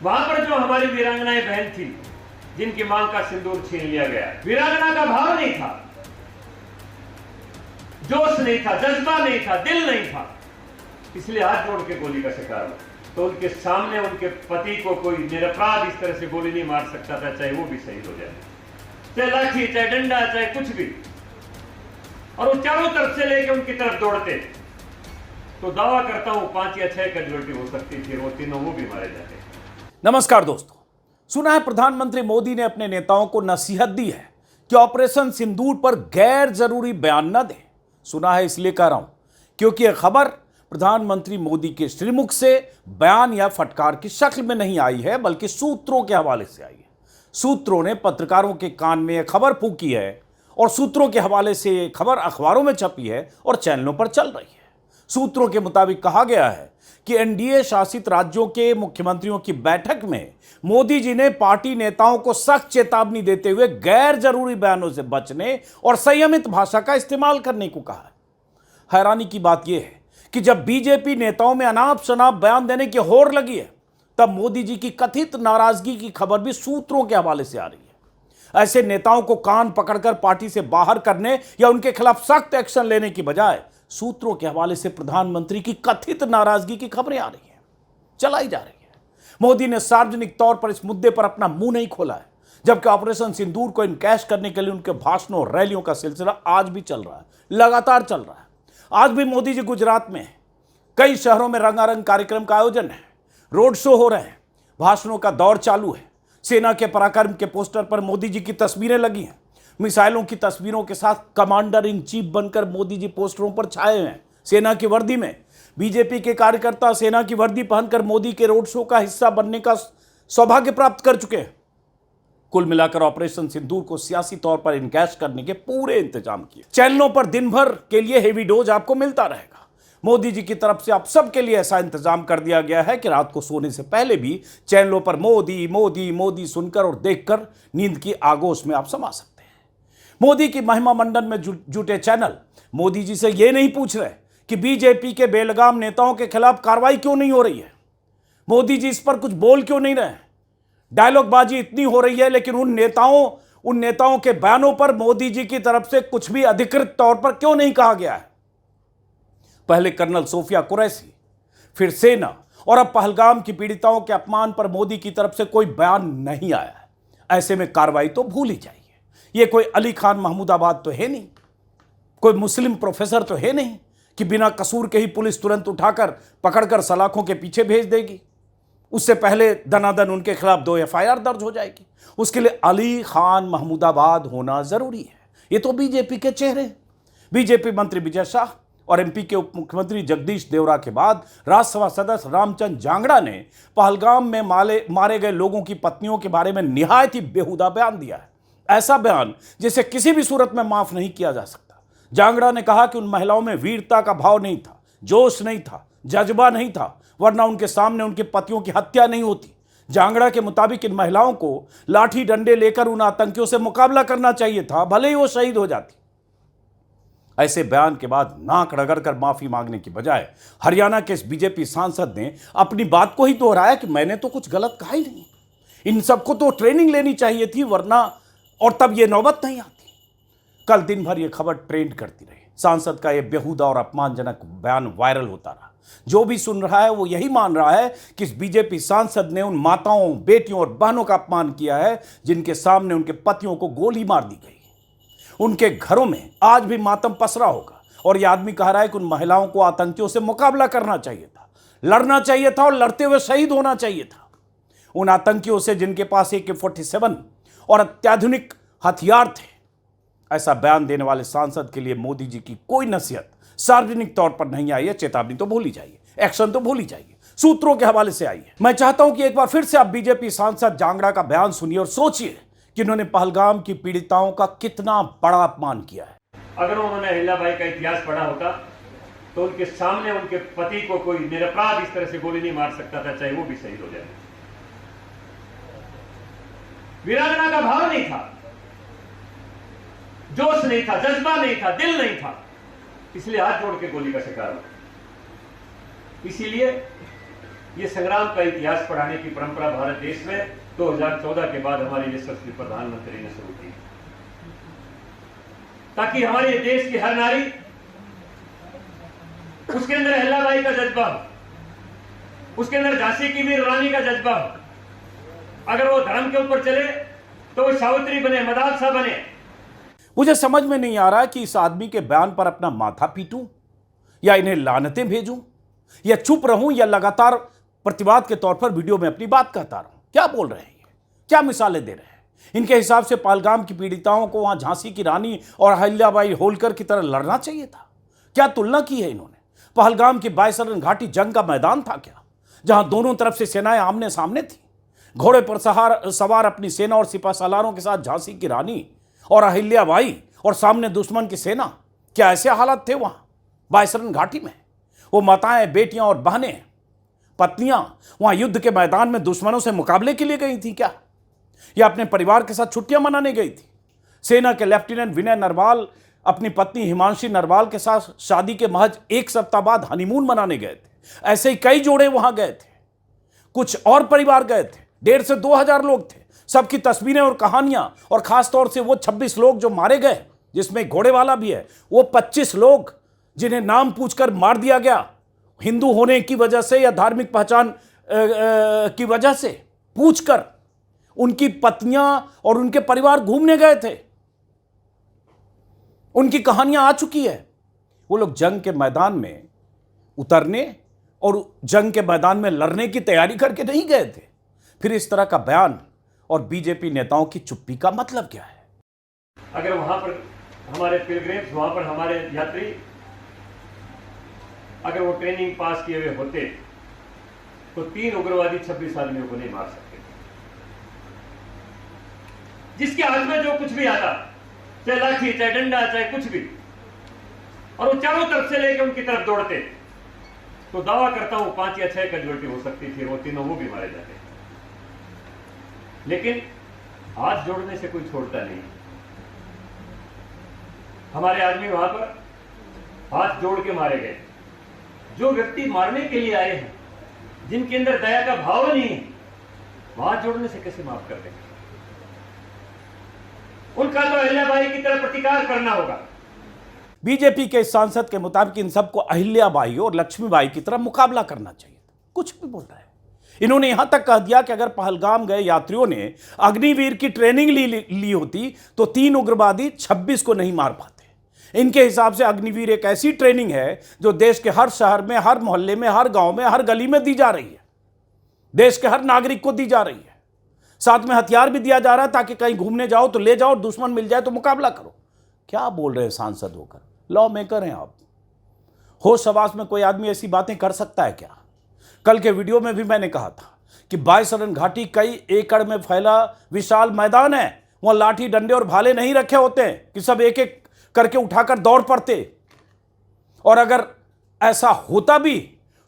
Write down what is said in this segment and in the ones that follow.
वहां पर जो हमारी वीरांगनाएं बहन थी, जिनकी मांग का सिंदूर छीन लिया गया, वीरांगना का भाव नहीं था, जोश नहीं था, जज्बा नहीं था, दिल नहीं था, इसलिए हाथ जोड़ के गोली का शिकार हुआ। तो उनके सामने उनके पति को कोई निरपराध इस तरह से गोली नहीं मार सकता था, चाहे वो भी शहीद हो जाए, चाहे लाठी, चाहे डंडा, चाहे कुछ भी। और वो चारों तरफ से लेके उनकी तरफ दौड़ते, तो दावा करता हूं 5 या 6 कैजुअल्टी हो सकती थी, वो तीनों वो भी मारे जाते। नमस्कार दोस्तों, सुना है प्रधानमंत्री मोदी ने अपने नेताओं को नसीहत दी है कि ऑपरेशन सिंदूर पर गैर जरूरी बयान न दें। सुना है इसलिए कह रहा हूं क्योंकि यह खबर प्रधानमंत्री मोदी के श्रीमुख से बयान या फटकार की शक्ल में नहीं आई है, बल्कि सूत्रों के हवाले से आई है। सूत्रों ने पत्रकारों के कान में यह खबर फूंकी है और सूत्रों के हवाले से यह खबर अखबारों में छपी है और चैनलों पर चल रही है। सूत्रों के मुताबिक कहा गया है कि एनडीए शासित राज्यों के मुख्यमंत्रियों की बैठक में मोदी जी ने पार्टी नेताओं को सख्त चेतावनी देते हुए गैर जरूरी बयानों से बचने और संयमित भाषा का इस्तेमाल करने को कहा है। हैरानी की बात यह है कि जब बीजेपी नेताओं में अनाप शनाप बयान देने की होड़ लगी है, तब मोदी जी की कथित नाराजगी की खबर भी सूत्रों के हवाले से आ रही है। ऐसे नेताओं को कान पकड़कर पार्टी से बाहर करने या उनके खिलाफ सख्त एक्शन लेने की बजाय सूत्रों के हवाले से प्रधानमंत्री की कथित नाराजगी की खबरें आ रही हैं, चलाई जा रही है। मोदी ने सार्वजनिक तौर पर इस मुद्दे पर अपना मुंह नहीं खोला है, जबकि ऑपरेशन सिंदूर को इनकैश करने के लिए उनके भाषणों और रैलियों का सिलसिला आज भी चल रहा है, लगातार चल रहा है। आज भी मोदी जी गुजरात में कई शहरों में रंगारंग कार्यक्रम का आयोजन है, रोड शो हो रहे हैं, भाषणों का दौर चालू है। सेना के पराक्रम के पोस्टर पर मोदी जी की तस्वीरें लगी हैं। मिसाइलों की तस्वीरों के साथ कमांडर इन चीफ बनकर मोदी जी पोस्टरों पर छाए हैं। सेना की वर्दी में बीजेपी के कार्यकर्ता सेना की वर्दी पहनकर मोदी के रोड शो का हिस्सा बनने का सौभाग्य प्राप्त कर चुके हैं। कुल मिलाकर ऑपरेशन सिंदूर को सियासी तौर पर इनकैश करने के पूरे इंतजाम किए। चैनलों पर दिन भर के लिए हेवी डोज आपको मिलता रहेगा। मोदी जी की तरफ से आप सबके लिए ऐसा इंतजाम कर दिया गया है कि रात को सोने से पहले भी चैनलों पर मोदी मोदी मोदी सुनकर और देखकर नींद की आगोश में आप समा सकते हैं। मोदी की महिमा मंडन में जुटे चैनल मोदी जी से यह नहीं पूछ रहे कि बीजेपी के बेलगाम नेताओं के खिलाफ कार्रवाई क्यों नहीं हो रही है, मोदी जी इस पर कुछ बोल क्यों नहीं रहे। डायलॉगबाजी इतनी हो रही है, लेकिन उन नेताओं के बयानों पर मोदी जी की तरफ से कुछ भी अधिकृत तौर पर क्यों नहीं कहा गया है। पहले कर्नल सोफिया कुरैशी, फिर सेना और अब पहलगाम की पीड़िताओं के अपमान पर मोदी की तरफ से कोई बयान नहीं आया है। ऐसे में कार्रवाई तो भूल ही जाइए। ये कोई अली खान महमूदाबाद तो है नहीं, कोई मुस्लिम प्रोफेसर तो है नहीं कि बिना कसूर के ही पुलिस तुरंत उठाकर पकड़कर सलाखों के पीछे भेज देगी। उससे पहले दनादन उनके खिलाफ 2 एफआईआर दर्ज हो जाएगी। उसके लिए अली खान महमूदाबाद होना जरूरी है। ये तो बीजेपी के चेहरे। बीजेपी मंत्री विजय शाह और एमपी के उप मुख्यमंत्री जगदीश देवरा के बाद राज्यसभा सदस्य रामचंद्र जांगड़ा ने पहलगाम में मारे गए लोगों की पत्नियों के बारे में निहायत ही बेहुदा बयान दिया है। ऐसा बयान जिसे किसी भी सूरत में माफ नहीं किया जा सकता। जांगड़ा ने कहा कि उन महिलाओं में वीरता का भाव नहीं था, जोश नहीं था, जज्बा नहीं था, वरना उनके सामने उनके पतियों की हत्या नहीं होती। जांगड़ा के मुताबिक इन महिलाओं को लाठी डंडे लेकर उन आतंकियों से मुकाबला करना चाहिए था, भले ही वो शहीद हो जाती। ऐसे बयान के बाद नाक रगड़कर माफी मांगने की बजाय हरियाणा के इस बीजेपी सांसद ने अपनी बात को ही दोहराया कि मैंने तो कुछ गलत कहा ही नहीं, इन सबको तो ट्रेनिंग लेनी चाहिए थी, वरना और तब ये नौबत नहीं आती। कल दिन भर ये खबर ट्रेंड करती रही। सांसद का ये बेहुदा और अपमानजनक बयान वायरल होता रहा। जो भी सुन रहा है वो यही मान रहा है कि इस बीजेपी सांसद ने उन माताओं, बेटियों और बहनों का अपमान किया है जिनके सामने उनके पतियों को गोली मार दी गई। उनके घरों में आज भी मातम पसरा होगा और यह आदमी कह रहा है कि उन महिलाओं को आतंकियों से मुकाबला करना चाहिए था, लड़ना चाहिए था और लड़ते हुए शहीद होना चाहिए था। उन आतंकियों से जिनके पास AK-47 और अत्याधुनिक हथियार थे। ऐसा बयान देने वाले सांसद के लिए मोदी जी की कोई नसीहत सार्वजनिक तौर पर नहीं आई है। चेतावनी तो भूल ही जाइए, एक्शन तो भूल ही जाइए, सूत्रों के हवाले से आई है। मैं चाहता हूं कि एक बार फिर से आप बीजेपी सांसद जांगड़ा का बयान सुनिए और सोचिए कि उन्होंने पहलगाम की पीड़िताओं का कितना बड़ा अपमान किया है। अगर उन्होंने अहिल्याबाई का इतिहास पढ़ा होता तो उनके सामने उनके पति को कोई निरपराध इस तरह से गोली नहीं मार सकता था, चाहे वो भी शहीद हो जाए। वीरांगना का भाव नहीं था, जोश नहीं था, जज्बा नहीं था, दिल नहीं था, इसलिए हाथ जोड़ के गोली का शिकार हुआ। इसीलिए ये संग्राम का इतिहास पढ़ाने की परंपरा भारत देश में 2014 के बाद हमारे यशस्वी प्रधानमंत्री ने शुरू की, ताकि हमारे देश की हर नारी, उसके अंदर अहिल्याबाई का जज्बा, उसके अंदर झांसी की वीर रानी का जज्बा, अगर वो धर्म के ऊपर चले तो वो सावित्री बने, मदालसा बने। मुझे समझ में नहीं आ रहा कि इस आदमी के बयान पर अपना माथा पीटूं या इन्हें लानतें भेजूं या चुप रहूं या लगातार प्रतिवाद के तौर पर वीडियो में अपनी बात कहता रहूं। क्या बोल रहे हैं ये? क्या मिसालें दे रहे हैं? इनके हिसाब से पहलगाम की पीड़िताओं को वहां झांसी की रानी और अहिल्याबाई होलकर की तरह लड़ना चाहिए था। क्या तुलना की है इन्होंने? पहलगाम की बायसरन घाटी जंग का मैदान था क्या, जहां दोनों तरफ से सेनाएं आमने सामने थी? घोड़े पर सवार अपनी सेना और सिपाहसालारों के साथ झांसी की रानी और अहिल्याबाई और सामने दुश्मन की सेना। क्या ऐसे हालात थे वहां बायसरन घाटी में? वो माताएं, बेटियां और बहनें, पत्नियां वहां युद्ध के मैदान में दुश्मनों से मुकाबले के लिए गई थी क्या, या अपने परिवार के साथ छुट्टियां मनाने गई थी? सेना के लेफ्टिनेंट विनय नरवाल अपनी पत्नी हिमांशी नरवाल के साथ शादी के महज एक सप्ताह बाद हनीमून मनाने गए थे। ऐसे ही कई जोड़े वहां गए थे। कुछ और परिवार गए थे, 1,500 से 2,000 लोग थे। सबकी तस्वीरें और कहानियां, और खासतौर से वो 26 लोग जो मारे गए, जिसमें घोड़े वाला भी है, वो 25 लोग जिन्हें नाम पूछकर मार दिया गया, हिंदू होने की वजह से या धार्मिक पहचान की वजह से पूछकर। उनकी पत्नियां और उनके परिवार घूमने गए थे। उनकी कहानियां आ चुकी है। वो लोग जंग के मैदान में उतरने और जंग के मैदान में लड़ने की तैयारी करके नहीं गए थे। फिर इस तरह का बयान और बीजेपी नेताओं की चुप्पी का मतलब क्या है? अगर वहां पर हमारे पिलग्रिम्स, वहां पर हमारे यात्री, अगर वो ट्रेनिंग पास किए हुए होते तो 3 उग्रवादी 26 आदमियों को नहीं मार सकते। जिसके हाथ में जो कुछ भी आता, चाहे लाठी, चाहे डंडा, चाहे कुछ भी, और वो चारों तरफ से लेकर उनकी तरफ दौड़ते, तो दावा करता हूं 5 या 6 कैजुअल्टी हो सकती थी, वो तीनों वो भी मारे जाते। लेकिन हाथ जोड़ने से कोई छोड़ता नहीं। हमारे आदमी वहां पर हाथ जोड़ के मारे गए। जो व्यक्ति मारने के लिए आए हैं, जिनके अंदर दया का भाव नहीं है, हाथ जोड़ने से कैसे माफ कर देंगे? उनका तो अहिल्याबाई की तरह प्रतिकार करना होगा। बीजेपी के सांसद के मुताबिक इन सबको अहिल्याबाई और लक्ष्मीबाई की तरह मुकाबला करना चाहिए। कुछ भी बोल रहा है। इन्होंने यहां तक कह दिया कि अगर पहलगाम गए यात्रियों ने अग्निवीर की ट्रेनिंग ली होती तो 3 उग्रवादी 26 को नहीं मार पाते। इनके हिसाब से अग्निवीर एक ऐसी ट्रेनिंग है जो देश के हर शहर में, हर मोहल्ले में, हर गांव में, हर गली में दी जा रही है। देश के हर नागरिक को दी जा रही है। साथ में हथियार भी दिया जा रहा है ताकि कहीं घूमने जाओ तो ले जाओ, दुश्मन मिल जाए तो मुकाबला करो। क्या बोल रहे हैं सांसद होकर? लॉ मेकर हैं आप। होश हवास में कोई आदमी ऐसी बातें कर सकता है क्या? कल के वीडियो में भी मैंने कहा था कि बायसरन घाटी कई एकड़ में फैला विशाल मैदान है। वहां लाठी, डंडे और भाले नहीं रखे होते हैं कि सब एक एक करके उठाकर दौड़ पड़ते। और अगर ऐसा होता भी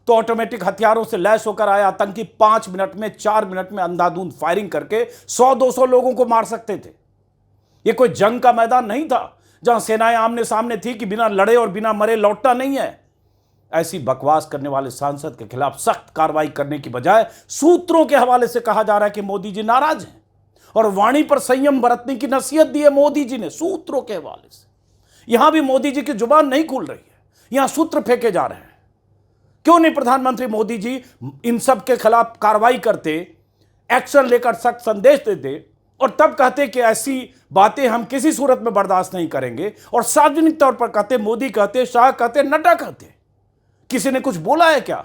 तो ऑटोमेटिक हथियारों से लैस होकर आए आतंकी 5 मिनट में, 4 मिनट में अंधाधुंध फायरिंग करके 100-200 लोगों को मार सकते थे। यह कोई जंग का मैदान नहीं था जहां सेनाएं आमने सामने थी कि बिना लड़े और बिना मरे लौटना नहीं है। ऐसी बकवास करने वाले सांसद के खिलाफ सख्त कार्रवाई करने की बजाय सूत्रों के हवाले से कहा जा रहा है कि मोदी जी नाराज हैं और वाणी पर संयम बरतने की नसीहत दी है मोदी जी ने, सूत्रों के हवाले से। यहां भी मोदी जी की जुबान नहीं खुल रही है, यहां सूत्र फेंके जा रहे हैं। क्यों नहीं प्रधानमंत्री मोदी जी इन सब के खिलाफ कार्रवाई करते, एक्शन लेकर सख्त संदेश देते और तब कहते कि ऐसी बातें हम किसी सूरत में बर्दाश्त नहीं करेंगे, और सार्वजनिक तौर पर कहते, मोदी कहते, शाह कहते, नड्डा कहते। किसी ने कुछ बोला है क्या?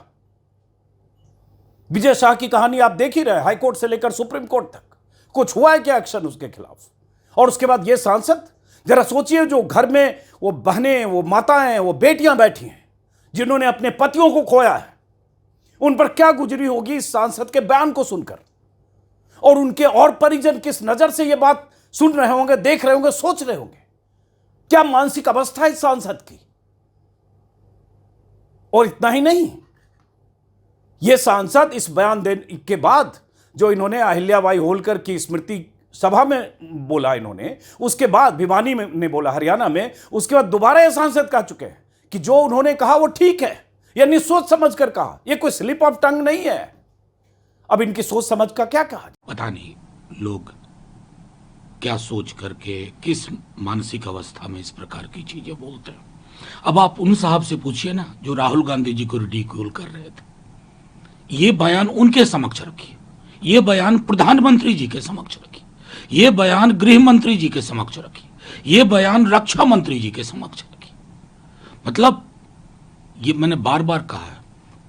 विजय शाह की कहानी आप देख ही रहे, हाईकोर्ट से लेकर सुप्रीम कोर्ट तक। कुछ हुआ है क्या एक्शन उसके खिलाफ? और उसके बाद ये सांसद, जरा सोचिए, जो घर में वो बहनें, वो माताएं, वो बेटियां बैठी हैं जिन्होंने अपने पतियों को खोया है, उन पर क्या गुजरी होगी इस सांसद के बयान को सुनकर। और उनके और परिजन किस नजर से ये बात सुन रहे होंगे, देख रहे होंगे, सोच रहे होंगे। क्या मानसिक अवस्था है इस सांसद की। और इतना ही नहीं, यह सांसद इस बयान देने के बाद जो इन्होंने अहिल्याबाई होलकर की स्मृति सभा में बोला, इन्होंने उसके बाद भिवानी में ने बोला, हरियाणा में, उसके बाद दोबारा यह सांसद कह चुके हैं कि जो उन्होंने कहा वो ठीक है, यानी सोच समझ कर कहा। यह कोई स्लिप ऑफ टंग नहीं है। अब इनकी सोच समझ का क्या कहा जाए? पता नहीं लोग क्या सोच करके किस मानसिक अवस्था में इस प्रकार की चीजें बोलते हैं। अब आप उन साहब से पूछिए ना जो राहुल गांधी जी को रिडिक्यूल कर रहे थे, ये बयान उनके समक्ष रखिए, ये बयान प्रधानमंत्री जी के समक्ष रखिए, ये बयान गृह मंत्री जी के समक्ष रखिए, ये बयान रक्षा मंत्री जी के समक्ष रखिए। मतलब ये मैंने बार बार कहा है,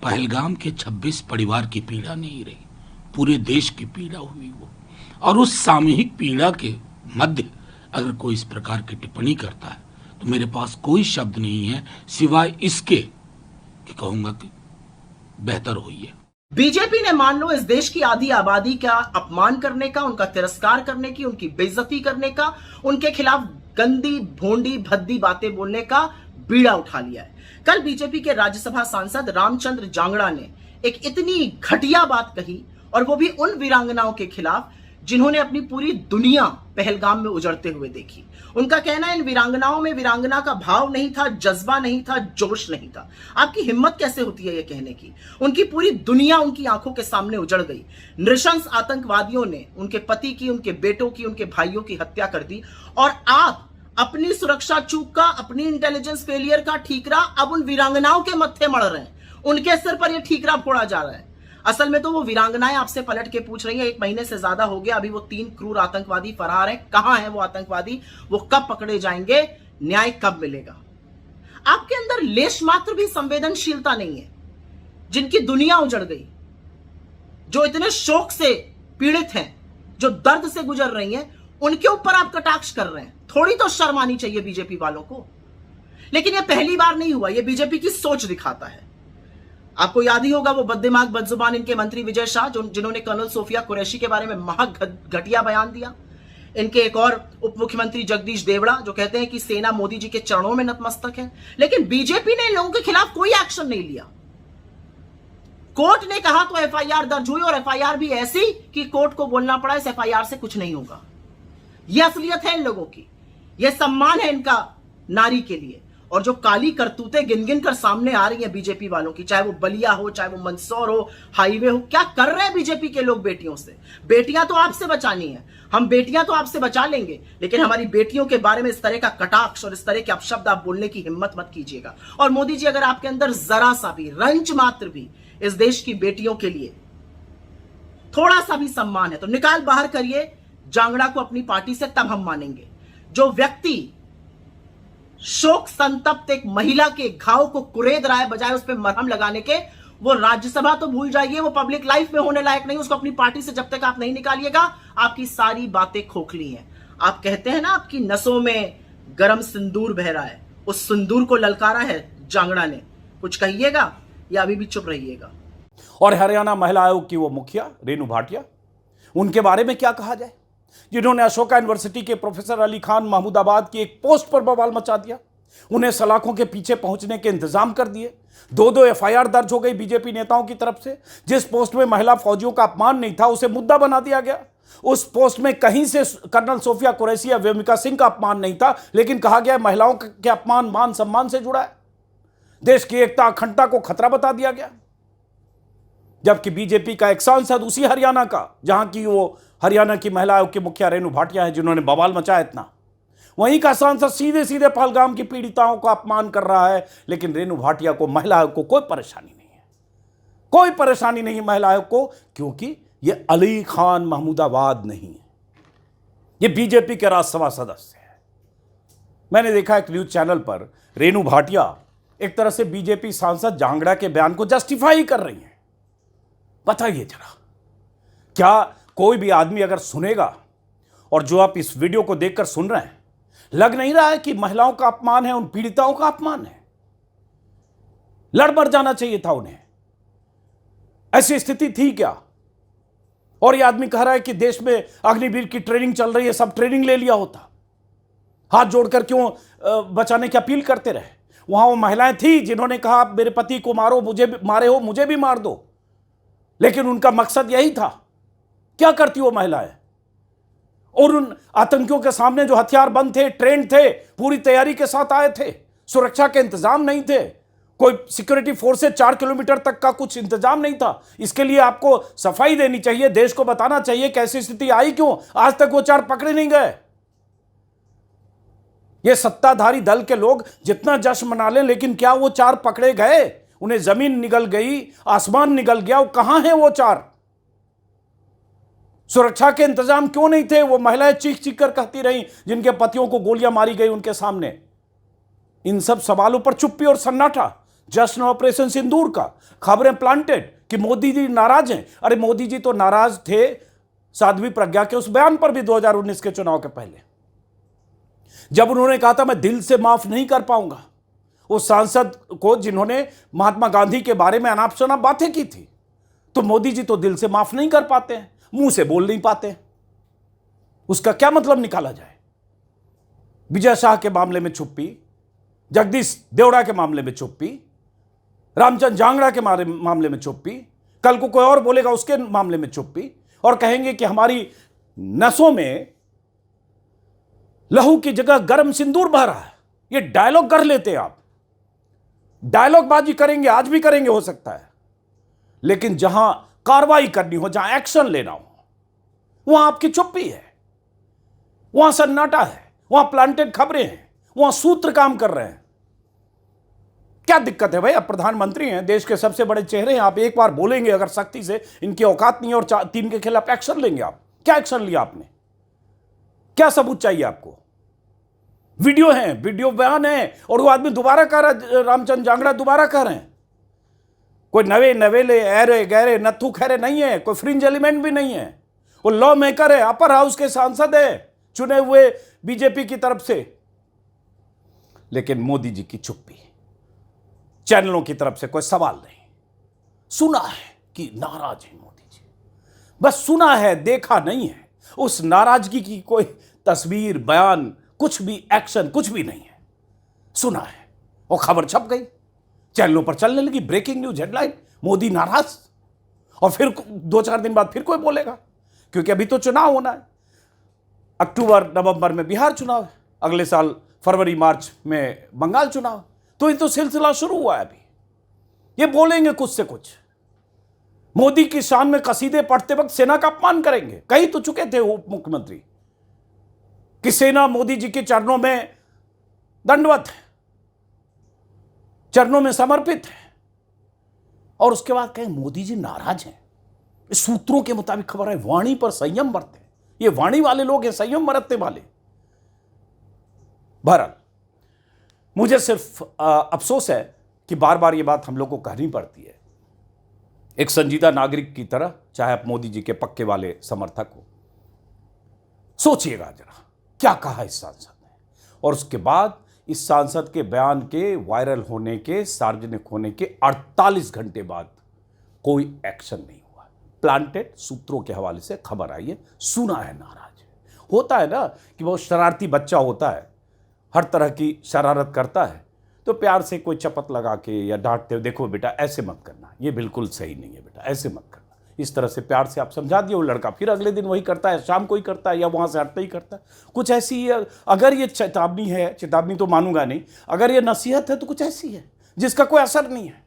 पहलगाम के 26 परिवार की पीड़ा नहीं रही, पूरे देश की पीड़ा हुई वो। और उस सामूहिक पीड़ा के मध्य अगर कोई इस प्रकार की टिप्पणी करता है तो मेरे पास कोई शब्द नहीं है सिवाय इसके कि कहूंगा कि बेहतर हुई है। बीजेपी ने मान लो इस देश की आधी आबादी का अपमान करने का, उनका तिरस्कार करने की, उनकी बेइज्जती करने का, उनके खिलाफ गंदी भोंडी भद्दी बातें बोलने का बीड़ा उठा लिया है। कल बीजेपी के राज्यसभा सांसद रामचंद्र जांगड़ा ने एक इतनी घटिया बात कही, और वो भी उन वीरांगनाओं के खिलाफ जिन्होंने अपनी पूरी दुनिया पहलगाम में उजड़ते हुए देखी। उनका कहना है इन वीरांगनाओं में वीरांगना का भाव नहीं था, जज्बा नहीं था, जोश नहीं था। आपकी हिम्मत कैसे होती है ये कहने की? उनकी पूरी दुनिया उनकी आंखों के सामने उजड़ गई। नृशंस आतंकवादियों ने उनके पति की, उनके बेटों की, उनके भाइयों की हत्या कर दी, और आप अपनी सुरक्षा चूक का, अपनी इंटेलिजेंस फेलियर का ठीकरा अब उन वीरांगनाओं के मत्थे मढ़ रहे हैं। उनके सिर पर यह ठीकरा फोड़ा जा रहा है। असल में तो वो वीरांगनाएं आपसे पलट के पूछ रही हैं, 1 महीने से ज्यादा हो गया, अभी वो 3 क्रूर आतंकवादी फरार हैं। कहां है वो आतंकवादी? वो कब पकड़े जाएंगे? न्याय कब मिलेगा? आपके अंदर लेश मात्र भी संवेदनशीलता नहीं है। जिनकी दुनिया उजड़ गई, जो इतने शोक से पीड़ित हैं, जो दर्द से गुजर रही हैं, उनके ऊपर आप कटाक्ष कर रहे हैं। थोड़ी तो शर्म आनी चाहिए बीजेपी वालों को। लेकिन यह पहली बार नहीं हुआ, यह बीजेपी की सोच दिखाता है। आपको याद ही होगा वो बददिमाग बदजुबान इनके मंत्री विजय शाह, जिन्होंने कर्नल सोफिया कुरैशी के बारे में घटिया बयान दिया। इनके एक और उप मुख्यमंत्री जगदीश देवड़ा, जो कहते हैं कि सेना मोदी जी के चरणों में नतमस्तक है। लेकिन बीजेपी ने इन लोगों के खिलाफ कोई एक्शन नहीं लिया। कोर्ट ने कहा तो एफआईआर दर्ज हुई, और एफआईआर भी ऐसी कि कोर्ट को बोलना पड़ा इस एफआईआर से कुछ नहीं होगा। यह असलियत है इन लोगों की, यह सम्मान है इनका नारी के लिए। और जो काली करतूतें गिन गिन कर सामने आ रही हैं बीजेपी वालों की, चाहे वो बलिया हो, चाहे वो मंदसौर हो, हाईवे हो, क्या कर रहे हैं बीजेपी के लोग बेटियों से? बेटियां तो आपसे बचानी है, हम बेटियां तो आपसे बचा लेंगे, लेकिन हमारी बेटियों के बारे में इस तरह का कटाक्ष और इस तरह के अपशब्द आप बोलने की हिम्मत मत कीजिएगा। और मोदी जी, अगर आपके अंदर जरा सा भी, रंच मात्र भी इस देश की बेटियों के लिए थोड़ा सा भी सम्मान है तो निकाल बाहर करिए जांगड़ा को अपनी पार्टी से, तब हम मानेंगे। जो व्यक्ति शोक संतप्त एक महिला के घाव को कुरेद रहा है बजाय उस पर मरहम लगाने के, वो राज्यसभा तो भूल जाइए, वो पब्लिक लाइफ में होने लायक नहीं। उसको अपनी पार्टी से जब तक आप नहीं निकालिएगा, आपकी सारी बातें खोखली हैं। आप कहते हैं ना आपकी नसों में गरम सिंदूर बह रहा है, उस सिंदूर को ललकारा है जांगड़ा ने। कुछ कहिएगा या अभी भी चुप रहिएगा? और हरियाणा महिला आयोग की वो मुखिया रेनू भाटिया, उनके बारे में क्या कहा जाए, जिन्होंने अशोका यूनिवर्सिटी के प्रोफेसर अली खान महमूदाबाद की एक पोस्ट पर बवाल मचा दिया, उन्हें सलाखों के पीछे पहुंचने के इंतजाम कर दिए। 2 एफआईआर दर्ज हो गई बीजेपी नेताओं की तरफ से। जिस पोस्ट में महिला फौजियों का अपमान नहीं था, उसे मुद्दा बना दिया गया। उस पोस्ट में कहीं से कर्नल सोफिया कुरैशी या व्योमिका सिंह का अपमान नहीं था, लेकिन कहा गया महिलाओं के अपमान मान सम्मान से जुड़ा है, देश की एकता अखंडता को खतरा बता दिया गया। जबकि बीजेपी का एक सांसद उसी हरियाणा का, जहां की वो हरियाणा की महिला आयोग की मुखिया रेनू भाटिया है, जिन्होंने बवाल मचाया इतना, वहीं का सांसद सीधे सीधे पहलगाम की पीड़िताओं का अपमान कर रहा है। लेकिन रेनू भाटिया को, महिला आयोग को कोई परेशानी नहीं है, कोई परेशानी नहीं महिला आयोग को, क्योंकि ये अली खान महमूदाबाद नहीं है, ये बीजेपी के राज्यसभा सदस्य है। मैंने देखा एक न्यूज चैनल पर रेनू भाटिया एक तरह से बीजेपी सांसद जांगड़ा के बयान को जस्टिफाई कर रही हैं। बताइए जरा, क्या कोई भी आदमी अगर सुनेगा, और जो आप इस वीडियो को देखकर सुन रहे हैं, लग नहीं रहा है कि महिलाओं का अपमान है, उन पीड़िताओं का अपमान है? लड़ मर जाना चाहिए था उन्हें, ऐसी स्थिति थी क्या? और यह आदमी कह रहा है कि देश में अग्निवीर की ट्रेनिंग चल रही है, सब ट्रेनिंग ले लिया होता, हाथ जोड़कर क्यों बचाने की अपील करते रहे? वहां वो महिलाएं थी जिन्होंने कहा आप मेरे पति को मारो, मुझे मारे हो, मुझे भी मार दो, लेकिन उनका मकसद यही था। क्या करती वो महिलाएं? और उन आतंकियों के सामने जो हथियार बंद थे, ट्रेंड थे, पूरी तैयारी के साथ आए थे, सुरक्षा के इंतजाम नहीं थे, कोई सिक्योरिटी फोर्स से 4 किलोमीटर तक का कुछ इंतजाम नहीं था। इसके लिए आपको सफाई देनी चाहिए, देश को बताना चाहिए कैसी स्थिति आई, क्यों आज तक वो 4 पकड़े नहीं गए। ये सत्ताधारी दल के लोग जितना जश्न मना लें, लेकिन क्या वो 4 पकड़े गए? उन्हें जमीन निगल गई, आसमान निगल गया, वो कहां हैं वो 4? सुरक्षा के इंतजाम क्यों नहीं थे? वो महिलाएं चीख चीख कर कहती रहीं जिनके पतियों को गोलियां मारी गई उनके सामने। इन सब सवालों पर चुप्पी और सन्नाटा। जश्न ऑपरेशन सिंदूर का, खबरें प्लांटेड कि मोदी जी नाराज हैं। अरे मोदी जी तो नाराज थे साध्वी प्रज्ञा के उस बयान पर भी 2019 के चुनाव के पहले, जब उन्होंने कहा था मैं दिल से माफ नहीं कर पाऊंगा उस सांसद को जिन्होंने महात्मा गांधी के बारे में अनाप शनाप बातें की थी। तो मोदी जी तो दिल से माफ नहीं कर पाते हैं, मुंह से बोल नहीं पाते। उसका क्या मतलब निकाला जाए? विजय शाह के मामले में चुप्पी, जगदीश देवड़ा के मामले में चुप्पी, रामचंद्र जांगड़ा के मामले में चुप्पी, कल को कोई और बोलेगा उसके मामले में चुप्पी, और कहेंगे कि हमारी नसों में लहू की जगह गर्म सिंदूर बह रहा है। ये डायलॉग कर लेते हैं आप, डायलॉगबाजी करेंगे, आज भी करेंगे हो सकता है, लेकिन जहां कार्रवाई करनी हो, जहां एक्शन लेना हो, वहां आपकी चुप्पी है, वहां सन्नाटा है, वहां प्लांटेड खबरें हैं, वहां सूत्र काम कर रहे हैं। क्या दिक्कत है भाई? आप प्रधानमंत्री हैं, देश के सबसे बड़े चेहरे हैं, आप एक बार बोलेंगे अगर सख्ती से, इनकी औकात नहीं है और 3 के खिलाफ एक्शन लेंगे आप। क्या एक्शन लिया आपने? क्या सबूत चाहिए आपको? वीडियो है, वीडियो बयान है, और वो आदमी दोबारा कह रहा, रामचंद्र जांगड़ा दोबारा कह रहे हैं। कोई नवेले ऐरे गहरे नत्थू खैरे नहीं है, कोई फ्रिंज एलिमेंट भी नहीं है। वो लॉ मेकर है, अपर हाउस के सांसद है, चुने हुए बीजेपी की तरफ से। लेकिन मोदी जी की चुप्पी, चैनलों की तरफ से कोई सवाल नहीं। सुना है कि नाराज है मोदी जी, बस सुना है, देखा नहीं है। उस नाराजगी की कोई तस्वीर, बयान, कुछ भी एक्शन, कुछ भी नहीं है। सुना है और खबर छप गई, चैनलों पर चलने लगी, ब्रेकिंग न्यूज हेडलाइन, मोदी नाराज। और फिर 2-4 दिन बाद फिर कोई बोलेगा, क्योंकि अभी तो चुनाव होना है। अक्टूबर नवंबर में बिहार चुनाव है, अगले साल फरवरी मार्च में बंगाल चुनाव। तो ये तो सिलसिला शुरू हुआ है। अभी ये बोलेंगे कुछ से कुछ, मोदी की शान में कसीदे पढ़ते वक्त सेना का अपमान करेंगे। कहीं तो चुके थे उप मुख्यमंत्री कि सेना मोदी जी के चरणों में दंडवत है, चरणों में समर्पित है, और उसके बाद कहें मोदी जी नाराज हैं। इस सूत्रों के मुताबिक खबर है, वाणी पर संयम बरते। ये वाणी वाले लोग हैं, संयम बरतने वाले। बहरहाल मुझे सिर्फ अफसोस है कि बार बार ये बात हम लोग को कहनी पड़ती है, एक संजीदा नागरिक की तरह, चाहे आप मोदी जी के पक्के वाले समर्थक हो। सोचिएगा जरा क्या कहा इस सांसद ने, और उसके बाद इस सांसद के बयान के वायरल होने के, सार्वजनिक होने के 48 घंटे बाद कोई एक्शन नहीं हुआ। प्लांटेड सूत्रों के हवाले से खबर आई है, सुना है नाराज है। होता है ना कि वो शरारती बच्चा होता है, हर तरह की शरारत करता है, तो प्यार से कोई चपत लगा के या डांटते हो, देखो बेटा ऐसे मत करना, ये बिल्कुल सही नहीं है बेटा, ऐसे मत करना, इस तरह से प्यार से आप समझा दिए। वो लड़का फिर अगले दिन वही करता है, शाम को ही करता है, या वहाँ से हटते ही करता है। कुछ ऐसी है, अगर ये चेतावनी है, चेतावनी तो मानूंगा नहीं, अगर ये नसीहत है तो कुछ ऐसी है जिसका कोई असर नहीं है।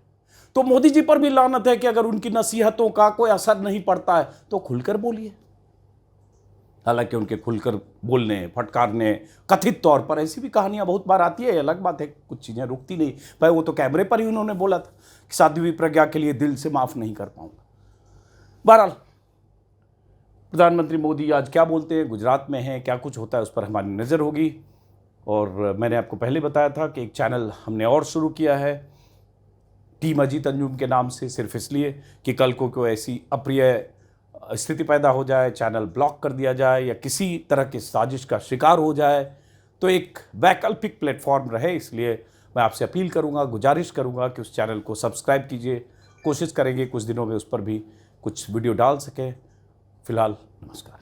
तो मोदी जी पर भी लानत है कि अगर उनकी नसीहतों का कोई असर नहीं पड़ता है तो खुलकर बोलिए। हालांकि उनके खुलकर बोलने, फटकारने, कथित तौर पर ऐसी भी कहानियां बहुत बार आती है, अलग बात है, कुछ चीज़ें रुकती नहीं। भाई वो तो कैमरे पर ही उन्होंने बोला था कि साध्वी प्रज्ञा के लिए दिल से माफ़ नहीं कर पाऊंगा। बहरहाल प्रधानमंत्री मोदी आज क्या बोलते हैं, गुजरात में हैं, क्या कुछ होता है, उस पर हमारी नज़र होगी। और मैंने आपको पहले बताया था कि एक चैनल हमने और शुरू किया है टीम अजीत अंजुम के नाम से, सिर्फ इसलिए कि कल को कोई ऐसी अप्रिय स्थिति पैदा हो जाए, चैनल ब्लॉक कर दिया जाए या किसी तरह की साजिश का शिकार हो जाए, तो एक वैकल्पिक प्लेटफॉर्म रहे। इसलिए मैं आपसे अपील करूंगा, गुजारिश करूंगा कि उस चैनल को सब्सक्राइब कीजिए। कोशिश करेंगे कुछ दिनों में उस पर भी कुछ वीडियो डाल सकें। फिलहाल नमस्कार।